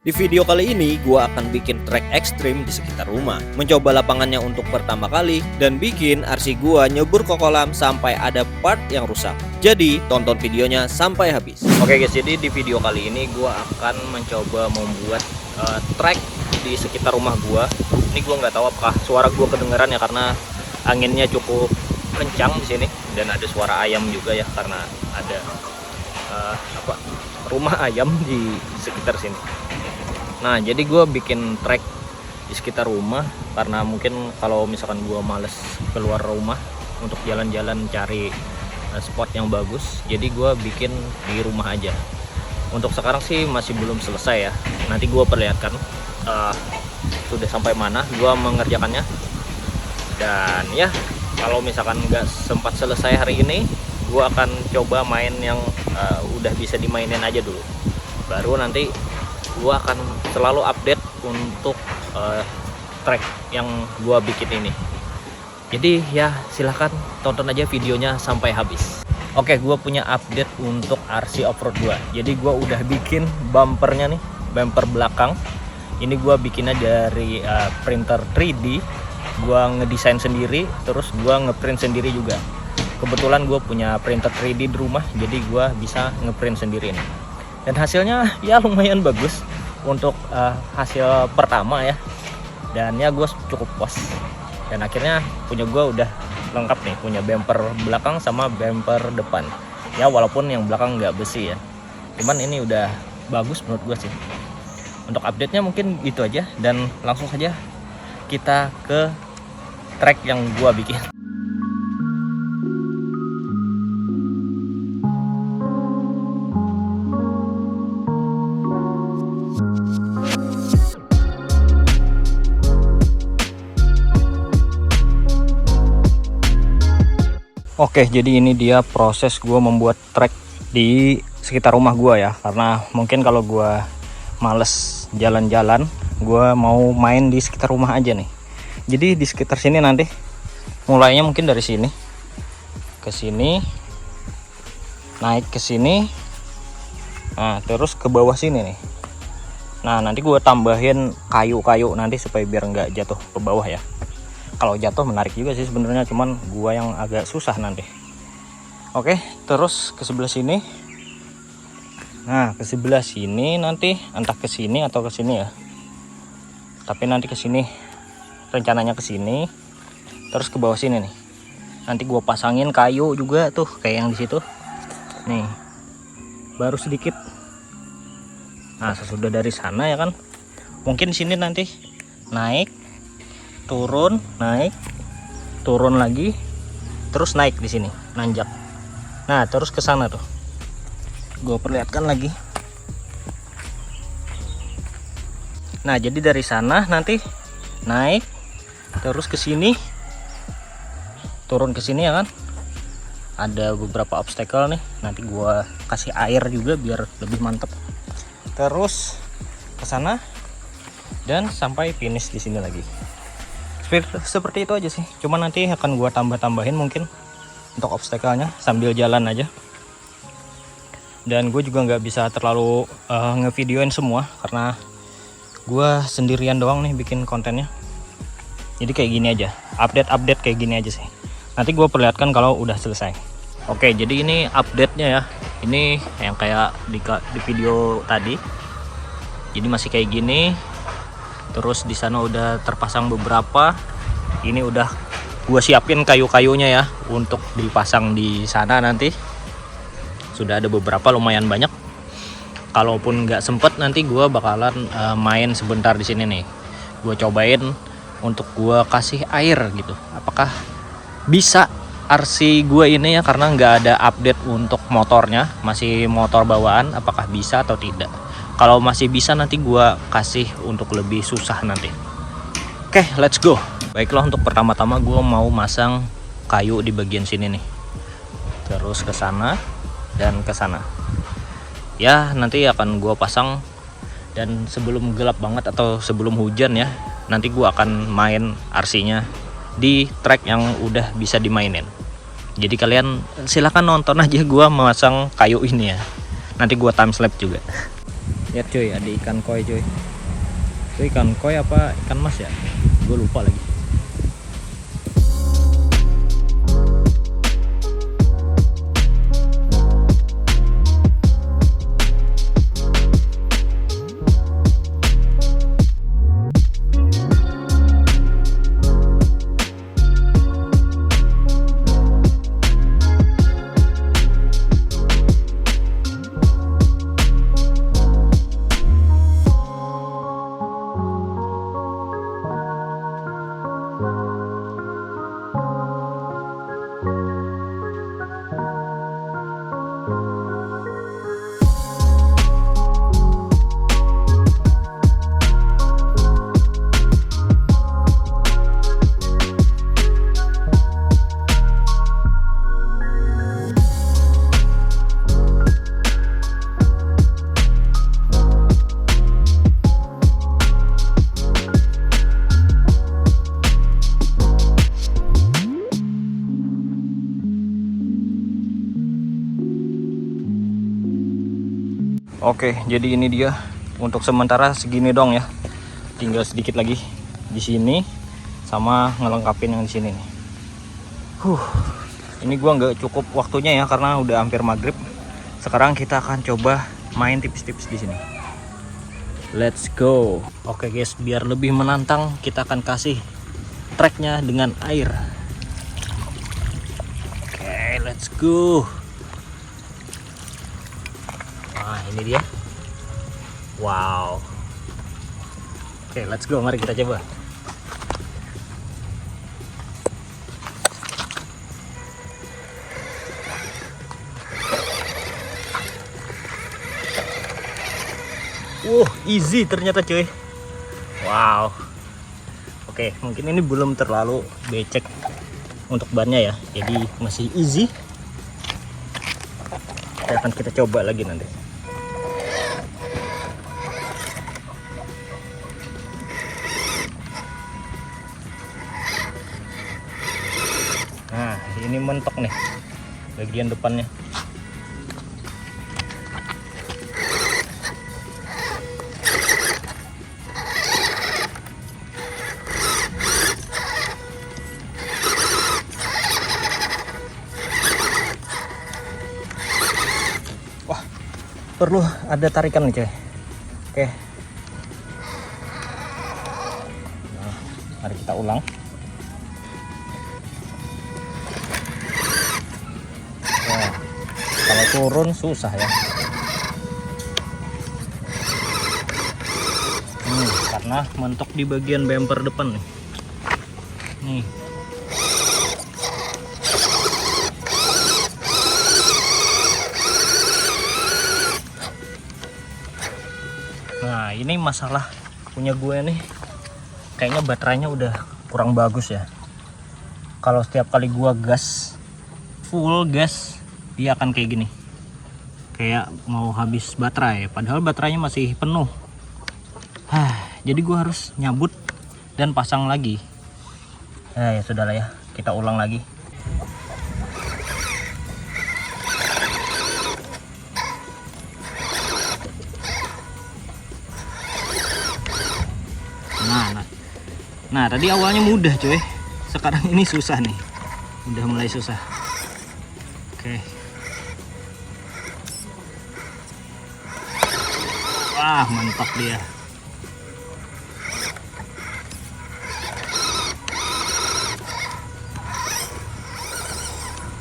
Di video kali ini, gua akan bikin trek ekstrim di sekitar rumah. Mencoba lapangannya untuk pertama kali, dan bikin RC gua nyebur ke kolam sampai ada part yang rusak. Jadi, tonton videonya sampai habis. Oke guys, jadi di video kali ini gua akan mencoba membuat trek di sekitar rumah gua. Ini gua nggak tahu apakah suara gua kedengeran ya, karena anginnya cukup kencang di sini. Dan ada suara ayam juga ya, karena ada rumah ayam di sekitar sini. Nah, jadi gue bikin trek di sekitar rumah karena mungkin kalau misalkan gue males keluar rumah untuk jalan-jalan cari spot yang bagus, jadi gue bikin di rumah aja. Untuk sekarang sih masih belum selesai ya. Nanti gue perlihatkan sudah sampai mana gue mengerjakannya. Dan ya, kalau misalkan nggak sempat selesai hari ini, gue akan coba main yang udah bisa dimainin aja dulu. Baru nanti gua akan selalu update untuk track yang gua bikin ini. Jadi ya silahkan tonton aja videonya sampai habis. Oke, gua punya update untuk RC Offroad gua. Jadi gua udah bikin bumpernya nih, bumper belakang. Ini gua bikinnya dari printer 3D. Gua ngedesain sendiri, terus gua ngeprint sendiri juga. Kebetulan gua punya printer 3D di rumah, jadi gua bisa ngeprint sendiri nih. Dan hasilnya ya lumayan bagus untuk hasil pertama ya. Dan ya gue cukup puas. Dan akhirnya punya gue udah lengkap nih, punya bumper belakang sama bumper depan. Ya walaupun yang belakang nggak besi ya, cuman ini udah bagus menurut gue sih. Untuk update-nya mungkin gitu aja, dan langsung saja kita ke track yang gue bikin. Oke, jadi ini dia proses gue membuat trek di sekitar rumah gue ya. Karena mungkin kalau gue males jalan-jalan, gue mau main di sekitar rumah aja nih. Jadi di sekitar sini nanti mulainya mungkin dari sini ke sini, naik ke sini, nah terus ke bawah sini nih. Nah nanti gue tambahin kayu-kayu nanti supaya biar nggak jatuh ke bawah ya. Kalau jatuh menarik juga sih sebenarnya, cuman gua yang agak susah nanti. Oke, terus ke sebelah sini. Nah, ke sebelah sini nanti entah ke sini atau ke sini ya. Tapi nanti ke sini. Rencananya ke sini. Terus ke bawah sini nih. Nanti gua pasangin kayu juga tuh kayak yang di situ. Nih. Baru sedikit. Nah, sesudah dari sana ya kan. Mungkin sini nanti naik, turun, naik, turun lagi, terus naik di sini, nanjak. Nah, terus ke sana tuh. Gue perlihatkan lagi. Nah, jadi dari sana nanti naik, terus ke sini, turun ke sini ya kan. Ada beberapa obstacle nih. Nanti gue kasih air juga biar lebih mantep. Terus ke sana dan sampai finish di sini lagi. Seperti itu aja sih, cuma nanti akan gua tambah-tambahin mungkin untuk obstacle-nya sambil jalan aja. Dan gue juga nggak bisa terlalu ngevideoin semua karena gua sendirian doang nih bikin kontennya. Jadi kayak gini aja, update kayak gini aja sih. Nanti gue perlihatkan kalau udah selesai. Oke, jadi ini update-nya ya. Ini yang kayak di video tadi. Jadi masih kayak gini. Terus di sana udah terpasang beberapa. Ini udah gue siapin kayu-kayunya ya untuk dipasang di sana nanti. Sudah ada beberapa, lumayan banyak. Kalaupun nggak sempet nanti gue bakalan main sebentar di sini nih. Gue cobain untuk gue kasih air gitu. Apakah bisa RC gue ini ya, karena nggak ada update untuk motornya, masih motor bawaan. Apakah bisa atau tidak? Kalau masih bisa nanti gua kasih untuk lebih susah nanti. Oke, let's go. Baiklah, untuk pertama-tama gua mau masang kayu di bagian sini nih. Terus ke sana dan ke sana. Ya, nanti akan gua pasang, dan sebelum gelap banget atau sebelum hujan ya, nanti gua akan main RC-nya di track yang udah bisa dimainin. Jadi kalian silahkan nonton aja gua memasang kayu ini ya. Nanti gua time lapse juga. Lihat cuy, ada ikan koi cuy. Itu ikan koi apa ikan mas ya? Gue lupa lagi. Oke, jadi ini dia untuk sementara segini dong ya. Tinggal sedikit lagi di sini sama ngelengkapin yang di sini nih. Ini gua nggak cukup waktunya ya karena udah hampir maghrib. Sekarang kita akan coba main tipis-tipis di sini. Let's go. Oke guys, biar lebih menantang kita akan kasih treknya dengan air. Oke, let's go. Nah, ini dia. Wow. Oke, let's go. Mari kita coba. Easy ternyata cuy. Wow. Oke, mungkin ini belum terlalu becek untuk bannya ya. Jadi masih easy. Akan kita coba lagi nanti. Nah, ini mentok nih bagian depannya. Perlu ada tarikan nih coy. Oke. Nah, mari kita ulang. Nah, kalau turun susah ya. Karena mentok di bagian bumper depan nih. Nih. Nah, ini masalah punya gue nih, kayaknya baterainya udah kurang bagus ya. Kalau setiap kali gue gas, full gas, dia akan kayak gini, kayak mau habis baterai, padahal baterainya masih penuh. Jadi gue harus nyabut dan pasang lagi. Ya sudahlah ya, kita ulang lagi. Nah, tadi awalnya mudah coy, sekarang ini susah nih, udah mulai susah. Oke. Wah, mantap dia.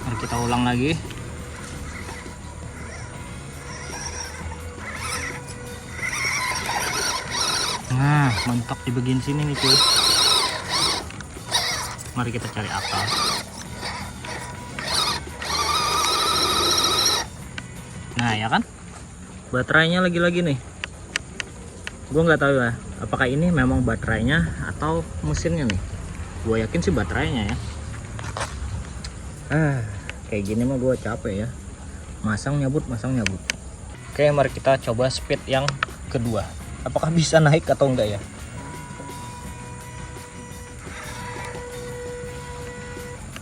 Mari kita ulang lagi. Nah, mentok di bagian sini nih cuy. Mari kita cari akal. Nah ya kan, baterainya lagi-lagi nih. Gue nggak tahu ya, apakah ini memang baterainya atau mesinnya nih. Gue yakin sih baterainya ya. Kayak gini mah gue capek ya. Masang nyabut, masang nyabut. Oke, mari kita coba speed yang kedua. Apakah bisa naik atau enggak ya?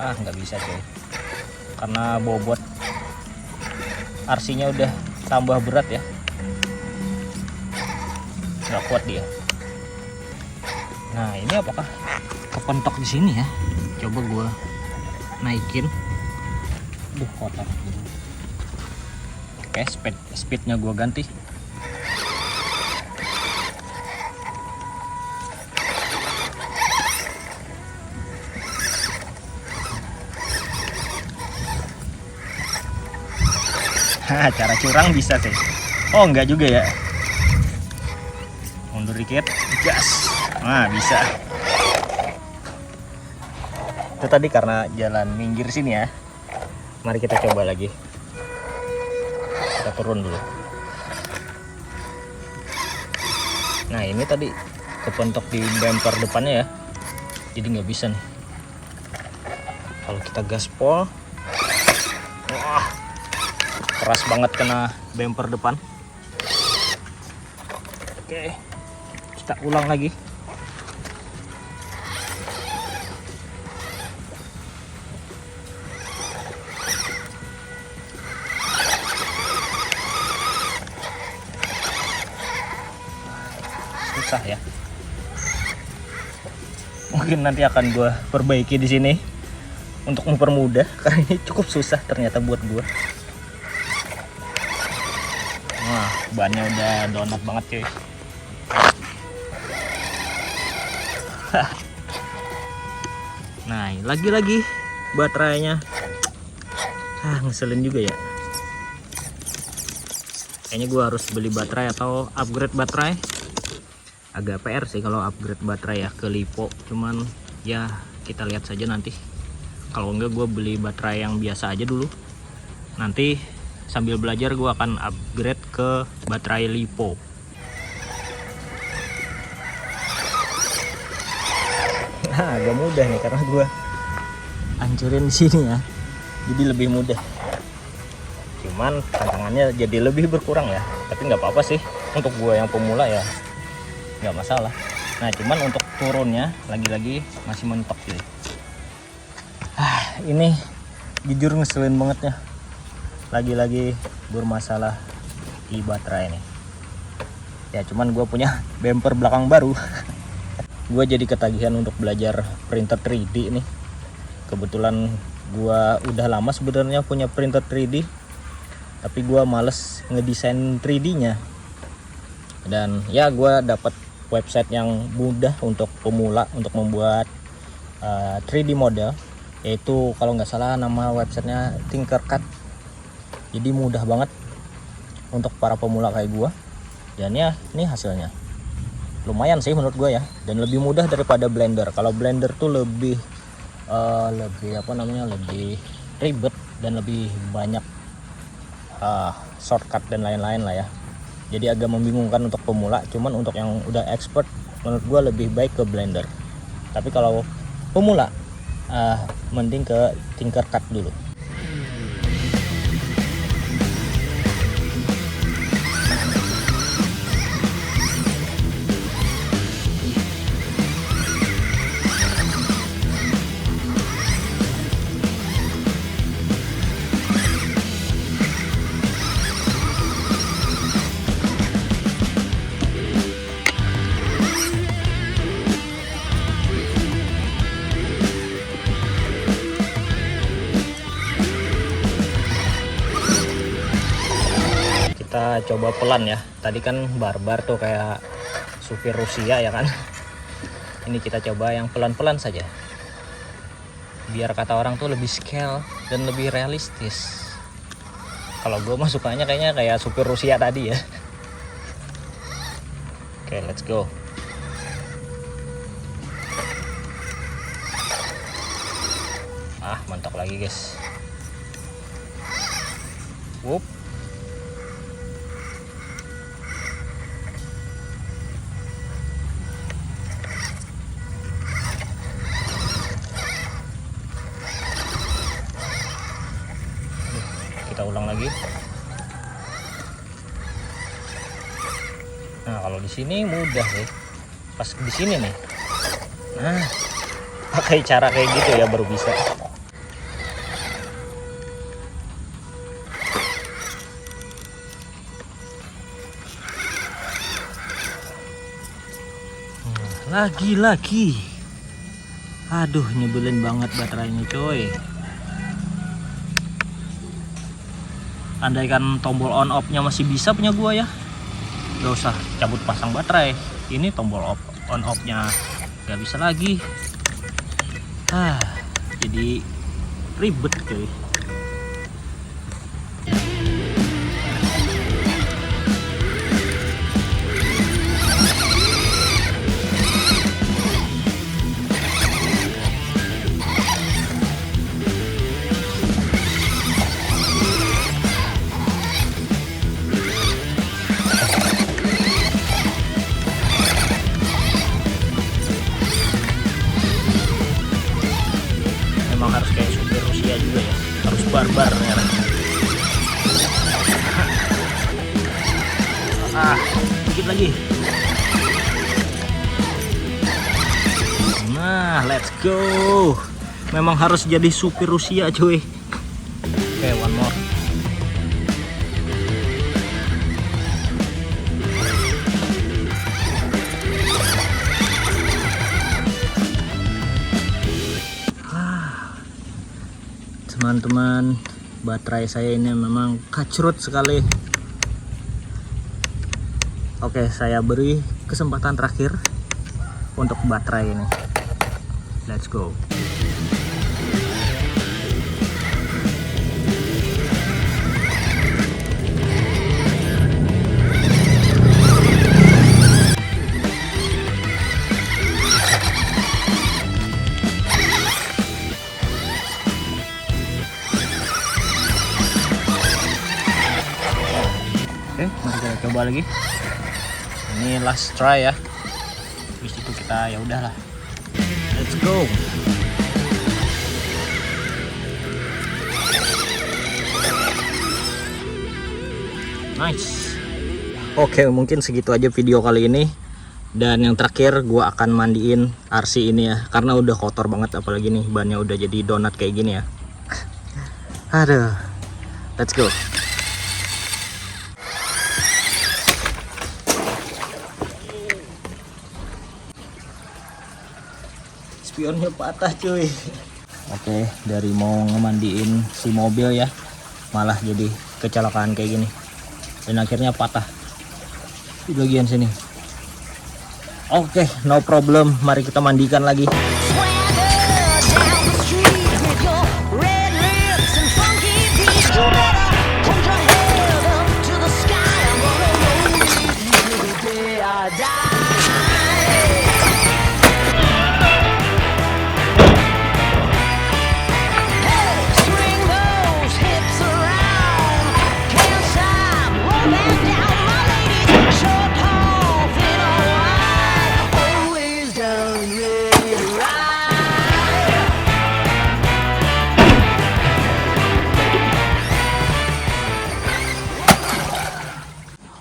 Nggak bisa cuy, karena bobot RC-nya udah tambah berat ya. nggak kuat dia. Nah ini apakah kepentok di sini ya? Coba gua naikin. Duh kotor. Oke, speednya gua ganti. Cara curang bisa sih. Oh enggak juga ya. Mundur dikit, gas. Nah bisa. Itu tadi karena jalan minggir sini ya. Mari kita coba lagi. Kita turun dulu. Nah ini tadi kepentok di bumper depannya ya. Jadi nggak bisa nih. Kalau kita gaspol, wah, keras banget kena bumper depan. Oke, kita ulang lagi. Susah ya. Mungkin nanti akan gue perbaiki di sini untuk mempermudah, karena ini cukup susah ternyata buat gue. Wah, bannya udah donat banget cuy. Nah, lagi-lagi baterainya. Ngeselin juga ya. Kayaknya gue harus beli baterai atau upgrade baterai. Agak PR sih kalau upgrade baterai ya ke LiPo. Cuman ya kita lihat saja nanti. Kalau enggak gue beli baterai yang biasa aja dulu. Nanti sambil belajar gue akan upgrade ke baterai LiPo. Nah, agak mudah nih karena gue hancurin di sini ya. Jadi lebih mudah. Cuman tantangannya jadi lebih berkurang ya. Tapi nggak apa-apa sih. Untuk gue yang pemula ya nggak masalah. Nah cuman untuk turunnya lagi-lagi masih mentok gitu. Ini jujur ngeselin banget ya. Lagi-lagi bermasalah di baterai ini. Ya cuman gue punya bumper belakang baru. Gue jadi ketagihan untuk belajar printer 3D nih. Kebetulan gue udah lama sebenarnya punya printer 3D, tapi gue males ngedesain 3D-nya. Dan ya gue dapat website yang mudah untuk pemula untuk membuat 3D model, yaitu kalau nggak salah nama websitenya Tinkercad. Jadi mudah banget untuk para pemula kayak gue. Dan ya ini hasilnya lumayan sih menurut gue ya, dan lebih mudah daripada Blender. Kalau Blender tuh lebih lebih ribet dan lebih banyak shortcut dan lain-lain lah ya. Jadi agak membingungkan untuk pemula. Cuman untuk yang udah expert menurut gue lebih baik ke Blender. Tapi kalau pemula mending ke Tinkercad dulu. Kita coba pelan ya. Tadi kan barbar tuh kayak supir Rusia ya kan. Ini kita coba yang pelan-pelan saja. Biar kata orang tuh lebih scale dan lebih realistis. Kalau gue mah sukanya kayaknya kayak supir Rusia tadi ya. Oke, let's go. Mantap lagi guys. Wup. Kita ulang lagi. Nah, kalau di sini mudah sih. Pas di sini nih. Nah, pakai cara kayak gitu ya baru bisa. Lagi-lagi. Aduh, nyebelin banget baterainya coy. Andaikan tombol on off-nya masih bisa punya gua ya, gak usah cabut pasang baterai. Ini tombol on off-nya gak bisa lagi. Jadi ribet cuy. Memang harus kayak supir Rusia juga ya, harus barbar ya. Dikit lagi. Nah, let's go. Memang harus jadi supir Rusia cuy. Oke, one more. Teman-teman, baterai saya ini memang kacrut sekali. Oke, saya beri kesempatan terakhir untuk baterai ini. Let's go. Oke, mari kita coba lagi. Ini last try ya. Habis itu kita ya udahlah. Let's go. Nice. Oke, mungkin segitu aja video kali ini. Dan yang terakhir gua akan mandiin RC ini ya, karena udah kotor banget, apalagi nih bannya udah jadi donat kayak gini ya. Aduh. Let's go. Spionnya patah cuy. Oke, dari mau ngemandiin si mobil ya, malah jadi kecelakaan kayak gini, dan akhirnya patah di bagian sini. Oke, no problem, mari kita mandikan lagi.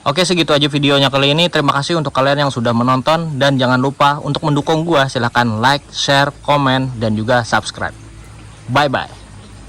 Oke, segitu aja videonya kali ini. Terima kasih untuk kalian yang sudah menonton, dan jangan lupa untuk mendukung gua. Silahkan like, share, komen, dan juga subscribe. Bye bye.